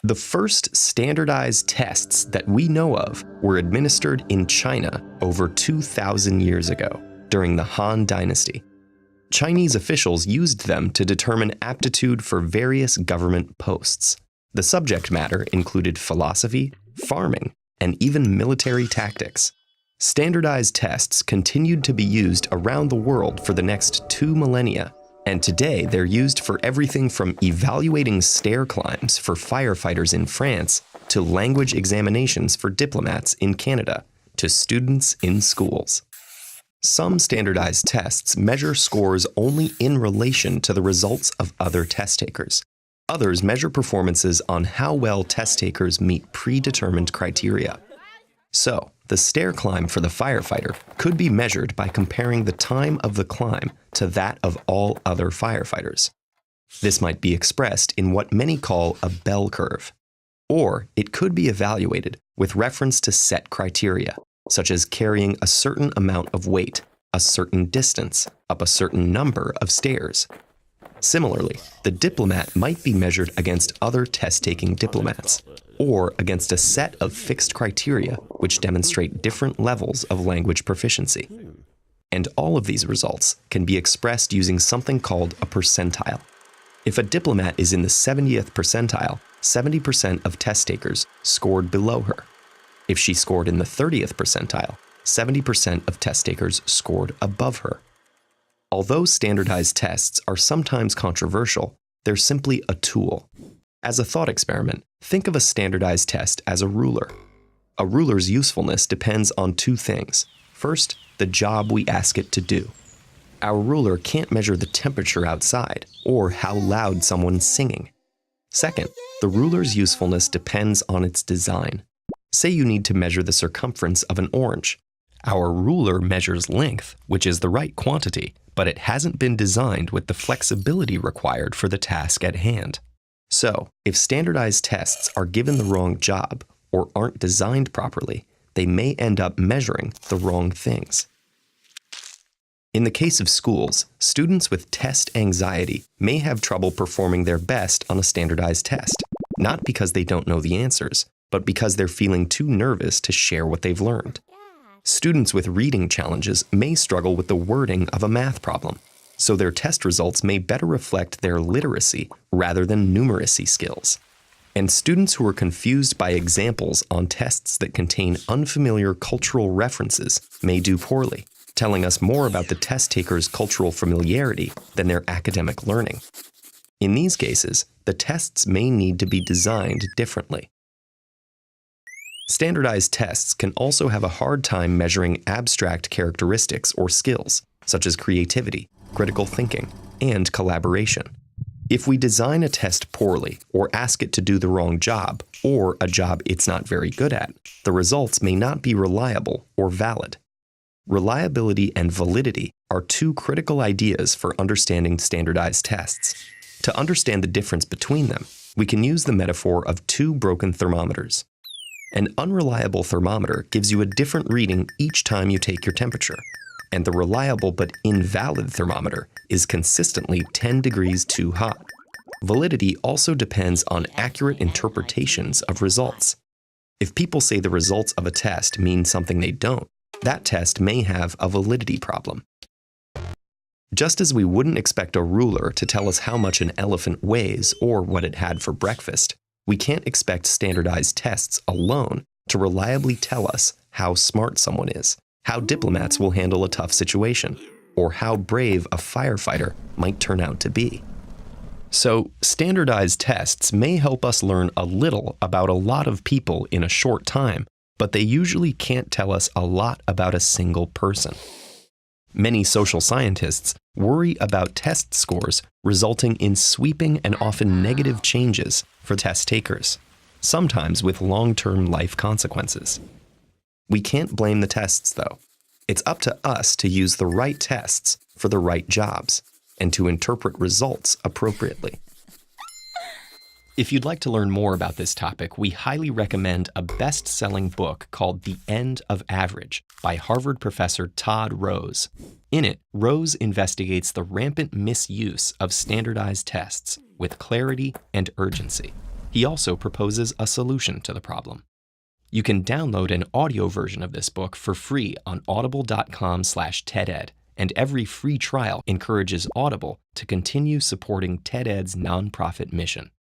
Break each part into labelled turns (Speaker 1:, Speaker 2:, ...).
Speaker 1: The first standardized tests that we know of were administered in China over 2,000 years ago, during the Han Dynasty. Chinese officials used them to determine aptitude for various government posts. The subject matter included philosophy, farming, and even military tactics. Standardized tests continued to be used around the world for the next 2 millennia, and today they're used for everything from evaluating stair climbs for firefighters in France to language examinations for diplomats in Canada to students in schools. Some standardized tests measure scores only in relation to the results of other test takers. Others measure performances on how well test takers meet predetermined criteria. So, the stair climb for the firefighter could be measured by comparing the time of the climb to that of all other firefighters. This might be expressed in what many call a bell curve. Or it could be evaluated with reference to set criteria, such as carrying a certain amount of weight, a certain distance, up a certain number of stairs. Similarly, the diplomat might be measured against other test-taking diplomats, or against a set of fixed criteria which demonstrate different levels of language proficiency. And all of these results can be expressed using something called a percentile. If a diplomat is in the 70th percentile, 70% of test takers scored below her. If she scored in the 30th percentile, 70% of test takers scored above her. Although standardized tests are sometimes controversial, they're simply a tool. As a thought experiment, think of a standardized test as a ruler. A ruler's usefulness depends on 2 things. First, the job we ask it to do. Our ruler can't measure the temperature outside or how loud someone's singing. Second, the ruler's usefulness depends on its design. Say you need to measure the circumference of an orange. Our ruler measures length, which is the right quantity, but it hasn't been designed with the flexibility required for the task at hand. So, if standardized tests are given the wrong job or aren't designed properly, they may end up measuring the wrong things. In the case of schools, students with test anxiety may have trouble performing their best on a standardized test, not because they don't know the answers, but because they're feeling too nervous to share what they've learned. Students with reading challenges may struggle with the wording of a math problem, so their test results may better reflect their literacy rather than numeracy skills. And students who are confused by examples on tests that contain unfamiliar cultural references may do poorly, telling us more about the test taker's cultural familiarity than their academic learning. In these cases, the tests may need to be designed differently. Standardized tests can also have a hard time measuring abstract characteristics or skills, such as creativity, critical thinking, and collaboration. If we design a test poorly or ask it to do the wrong job, or a job it's not very good at, the results may not be reliable or valid. Reliability and validity are 2 critical ideas for understanding standardized tests. To understand the difference between them, we can use the metaphor of 2 broken thermometers. An unreliable thermometer gives you a different reading each time you take your temperature, and the reliable but invalid thermometer is consistently 10 degrees too hot. Validity also depends on accurate interpretations of results. If people say the results of a test mean something they don't, that test may have a validity problem. Just as we wouldn't expect a ruler to tell us how much an elephant weighs or what it had for breakfast, we can't expect standardized tests alone to reliably tell us how smart someone is, how diplomats will handle a tough situation, or how brave a firefighter might turn out to be. So, standardized tests may help us learn a little about a lot of people in a short time, but they usually can't tell us a lot about a single person. Many social scientists worry about test scores resulting in sweeping and often negative changes for test takers, sometimes with long-term life consequences. We can't blame the tests, though. It's up to us to use the right tests for the right jobs and to interpret results appropriately. If you'd like to learn more about this topic, we highly recommend a best-selling book called The End of Average by Harvard professor Todd Rose. In it, Rose investigates the rampant misuse of standardized tests with clarity and urgency. He also proposes a solution to the problem. You can download an audio version of this book for free on audible.com/TEDEd, and every free trial encourages Audible to continue supporting TEDEd's nonprofit mission.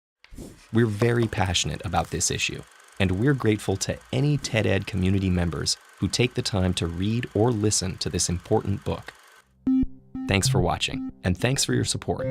Speaker 1: We're very passionate about this issue, and we're grateful to any TEDEd community members who take the time to read or listen to this important book. Thanks for watching, and thanks for your support.